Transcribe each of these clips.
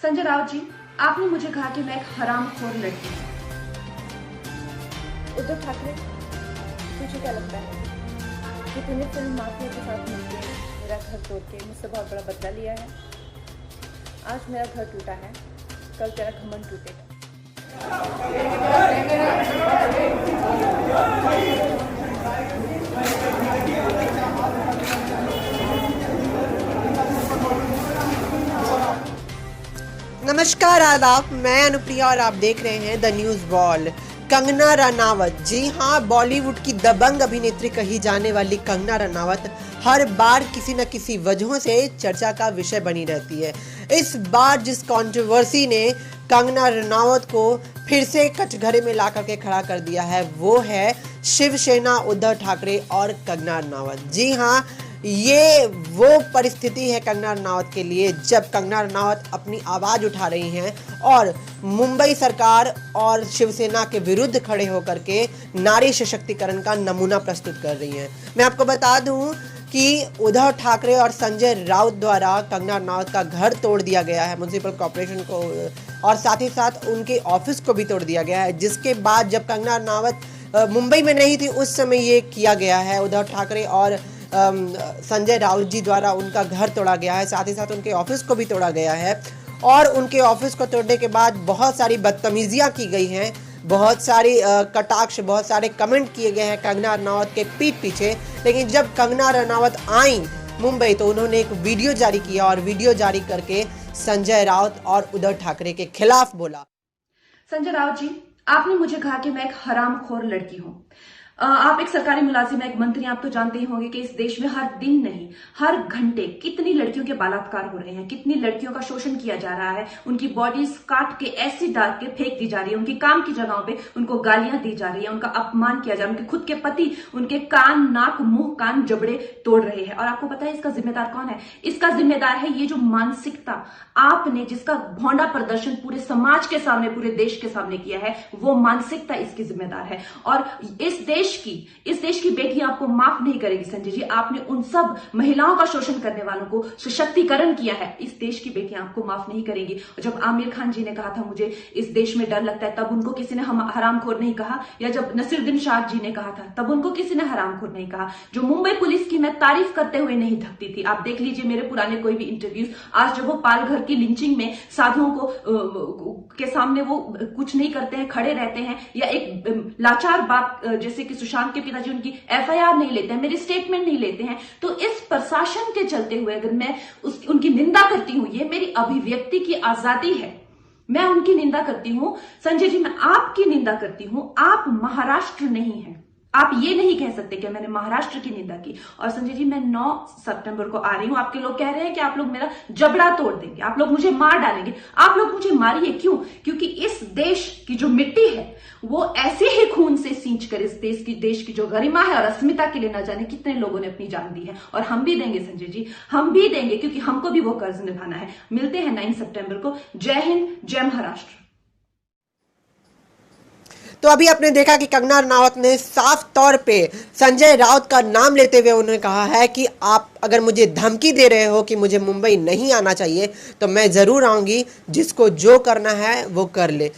संजय राउत जी, आपने मुझे कहा कि मैं एक हरामखोर लड़की हूँ। उद्धव ठाकरे, तुझे क्या लगता है कि तूने फिल्म माफिया के साथ मिलकर मेरा घर तोड़ के मुझसे बहुत बड़ा बदला लिया है? आज मेरा घर टूटा है, कल तेरा घमंड टूटेगा। नमस्कार, आदाब। मैं अनुप्रिया और आप देख रहे हैं the news wall. Kangana Ranaut, जी हाँ, बॉलीवुड की दबंग अभिनेत्री कही जाने वाली कंगना रनावत हर बार किसी न किसी वजहों से चर्चा का विषय बनी रहती है। इस बार जिस कंट्रोवर्सी ने कंगना रनावत को फिर से कटघरे में ला करके खड़ा कर दिया है वो है शिवसेना, उद्धव ठाकरे और कंगना रनावत। जी हाँ, ये वो परिस्थिति है कंगना रनावत के लिए जब कंगना रनावत अपनी आवाज उठा रही हैं और मुंबई सरकार और शिवसेना के विरुद्ध खड़े होकर के नारी सशक्तिकरण का नमूना प्रस्तुत कर रही हैं। मैं आपको बता दूं कि उद्धव ठाकरे और संजय राउत द्वारा कंगना रनावत का घर तोड़ दिया गया है, म्युनिसिपल कॉर्पोरेशन को, और साथ ही साथ उनके ऑफिस को भी तोड़ दिया गया है। जिसके बाद जब कंगना रनावत मुंबई में नहीं थी उस समय ये किया गया है। उद्धव ठाकरे और संजय राउत जी द्वारा उनका घर तोड़ा गया है, साथ ही साथ उनके ऑफिस को भी तोड़ा गया है। और उनके ऑफिस को तोड़ने के बाद बहुत सारी बदतमीजियां की गई हैं, बहुत सारी कटाक्ष, बहुत सारे कमेंट किए गए हैं कंगना रनावत के पीठ पीछे। लेकिन जब कंगना रनावत आई मुंबई तो उन्होंने एक वीडियो जारी किया और वीडियो जारी करके संजय राउत और उद्धव ठाकरे के खिलाफ बोला। संजय राउत जी, आपने मुझे कहा कि मैं एक हरामखोर लड़की हूँ। आप एक सरकारी मुलाजिम हैं, एक मंत्री, आप तो जानते ही होंगे कि इस देश में हर दिन नहीं, हर घंटे कितनी लड़कियों के बलात्कार हो रहे हैं, कितनी लड़कियों का शोषण किया जा रहा है, उनकी बॉडीज काट के ऐसी डाल के फेंक दी जा रही है, उनकी काम की जगहों पे उनको गालियां दी जा रही है, उनका अपमान किया जा रहा है, उनके खुद के पति उनके कान, नाक, मुंह, कान, जबड़े तोड़ रहे हैं। और आपको पता है इसका जिम्मेदार कौन है? इसका जिम्मेदार है ये जो मानसिकता आपने, जिसका भौंडा प्रदर्शन पूरे समाज के सामने, पूरे देश के सामने किया है, वो मानसिकता इसकी जिम्मेदार है। और इस देश की बेटियां आपको माफ नहीं करेगी संजय जी। आपने उन सब महिलाओं का शोषण करने वालों को सशक्तिकरण किया है, इस देश की बेटियां आपको माफ नहीं करेंगी। जब आमिर खान जी ने कहा था मुझे इस देश में डर लगता है, तब उनको किसी ने हरामखोर नहीं कहा, या जब नसीरुद्दीन शाह जी ने कहा था तब उनको किसी ने हरामखोर नहीं कहा। जो मुंबई पुलिस की मैं तारीफ करते हुए नहीं थकती थी, आप देख लीजिए मेरे पुराने कोई भी इंटरव्यूज, आज जब वो पालघर की लिंचिंग में साधुओं को के सामने वो कुछ नहीं करते हैं, खड़े रहते हैं, या एक लाचार बात जैसे कि सुशांत के पिताजी उनकी एफआईआर नहीं लेते हैं, मेरी स्टेटमेंट नहीं लेते हैं, तो इस प्रशासन के चलते हुए अगर मैं उनकी निंदा करती हूं, ये मेरी अभिव्यक्ति की आजादी है, मैं उनकी निंदा करती हूं। संजय जी, मैं आपकी निंदा करती हूं, आप महाराष्ट्र नहीं हैं, आप ये नहीं कह सकते कि मैंने महाराष्ट्र की निंदा की। और संजय जी, मैं 9 सितंबर को आ रही हूं, आपके लोग कह रहे हैं कि आप लोग मेरा जबड़ा तोड़ देंगे, आप लोग मुझे मार डालेंगे। आप लोग मुझे मारिए, क्यों? क्योंकि इस देश की जो मिट्टी है वो ऐसे ही खून से सींच कर इस देश की जो गरिमा है और अस्मिता के लिए न जाने कितने लोगों ने अपनी जान दी है। और हम भी देंगे संजय जी, हम भी देंगे, क्योंकि हमको भी वो कर्ज निभाना है। मिलते हैं 9 सितंबर को। जय हिंद, जय महाराष्ट्र। तो अभी आपने देखा कि कंगना रनावत ने साफ तौर पे संजय राउत का नाम लेते हुए उन्होंने कहा है कि आप अगर मुझे धमकी दे रहे हो कि मुझे मुंबई नहीं आना चाहिए तो मैं ज़रूर आऊँगी, जिसको जो करना है वो कर ले।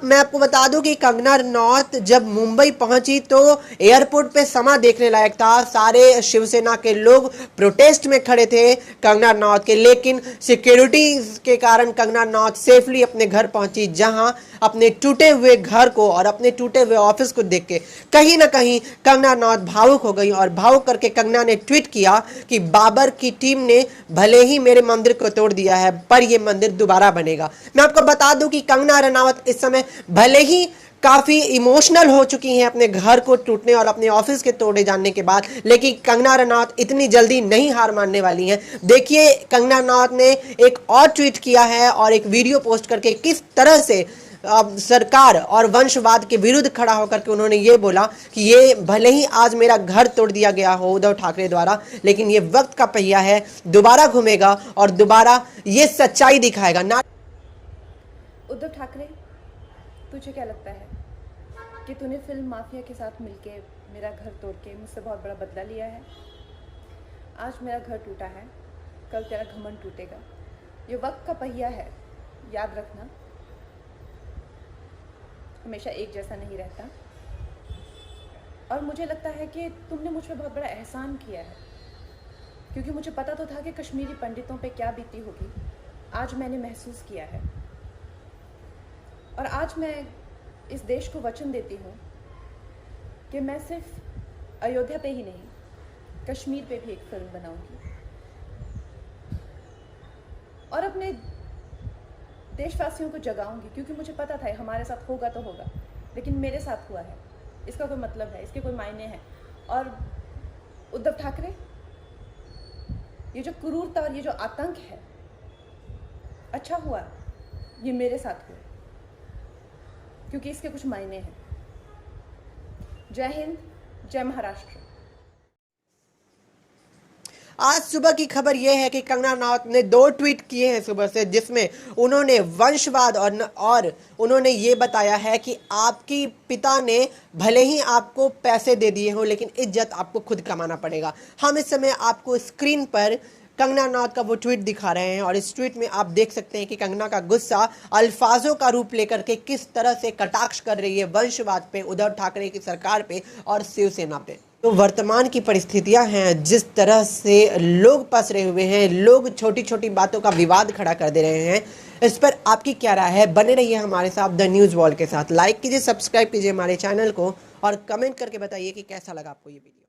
मैं आपको बता दूं कि कंगना रनावत जब मुंबई पहुंची तो एयरपोर्ट पे समा देखने लायक था। सारे शिवसेना के लोग प्रोटेस्ट में खड़े थे कंगना रनावत के, लेकिन सिक्योरिटी के कारण कंगना रनावत सेफली अपने घर पहुंची, जहां अपने टूटे हुए घर को और अपने टूटे हुए ऑफिस को देख के कहीं ना कहीं कंगना रनावत भावुक हो गई। और भावुक करके कंगना ने ट्वीट किया कि बाबर की टीम ने भले ही मेरे मंदिर को तोड़ दिया है पर यह मंदिर दोबारा बनेगा। मैं आपको बता दूं कि कंगना रनावत इस समय भले ही काफी इमोशनल हो चुकी हैं अपने घर को टूटने और अपने ऑफिस के तोड़े जाने के बाद, लेकिन कंगना रनावत इतनी जल्दी नहीं हार मानने वाली हैं। देखिए, कंगना रनावत ने एक और ट्वीट किया है और एक वीडियो पोस्ट करके किस तरह से सरकार और वंशवाद के विरुद्ध खड़ा होकर के उन्होंने ये बोला कि ये भले ही आज मेरा घर तोड़ दिया गया हो उद्धव ठाकरे द्वारा, लेकिन ये वक्त का पहिया है, दोबारा घूमेगा और दोबारा ये सच्चाई दिखाएगा। ना उद्धव ठाकरे, तुझे क्या लगता है कि तूने फिल्म माफिया के साथ मिलके मेरा घर तोड़ के मुझसे बहुत बड़ा बदला लिया है? आज मेरा घर टूटा है, कल तेरा घमंड टूटेगा। ये वक्त का पहिया है, याद रखना हमेशा एक जैसा नहीं रहता। और मुझे लगता है कि तुमने मुझ पर बहुत बड़ा एहसान किया है, क्योंकि मुझे पता तो था कि कश्मीरी पंडितों पे क्या बीती होगी। आज मैंने महसूस किया है, और आज मैं इस देश को वचन देती हूँ कि मैं सिर्फ अयोध्या पे ही नहीं, कश्मीर पे भी एक फिल्म बनाऊंगी, और अपने देशवासियों को जगाऊंगी, क्योंकि मुझे पता था हमारे साथ होगा तो होगा, लेकिन मेरे साथ हुआ है, इसका कोई मतलब है, इसके कोई मायने हैं। और उद्धव ठाकरे, ये जो क्रूरता और ये जो आतंक है, अच्छा हुआ ये मेरे साथ हुआ, क्योंकि इसके कुछ मायने हैं। जय हिंद, जय महाराष्ट्र। आज सुबह की खबर यह है कि कंगना रनावत ने 2 ट्वीट किए हैं सुबह से, जिसमें उन्होंने वंशवाद और उन्होंने ये बताया है कि आपकी पिता ने भले ही आपको पैसे दे दिए हो, लेकिन इज्जत आपको खुद कमाना पड़ेगा। हम इस समय आपको स्क्रीन पर कंगना रनावत का वो ट्वीट दिखा रहे हैं, और इस ट्वीट में आप देख सकते हैं कि कंगना का गुस्सा अल्फाजों का रूप लेकर के किस तरह से कटाक्ष कर रही है वंशवाद पे, उद्धव ठाकरे की सरकार पे और शिवसेना पे। तो वर्तमान की परिस्थितियां हैं, जिस तरह से लोग पसरे हुए हैं, लोग छोटी छोटी बातों का विवाद खड़ा कर दे रहे हैं, इस पर आपकी क्या राय है? बने रहिए हमारे साथ द न्यूज़ वॉल के साथ। लाइक कीजिए, सब्सक्राइब कीजिए हमारे चैनल को, और कमेंट करके बताइए कि कैसा लगा आपको ये वीडियो।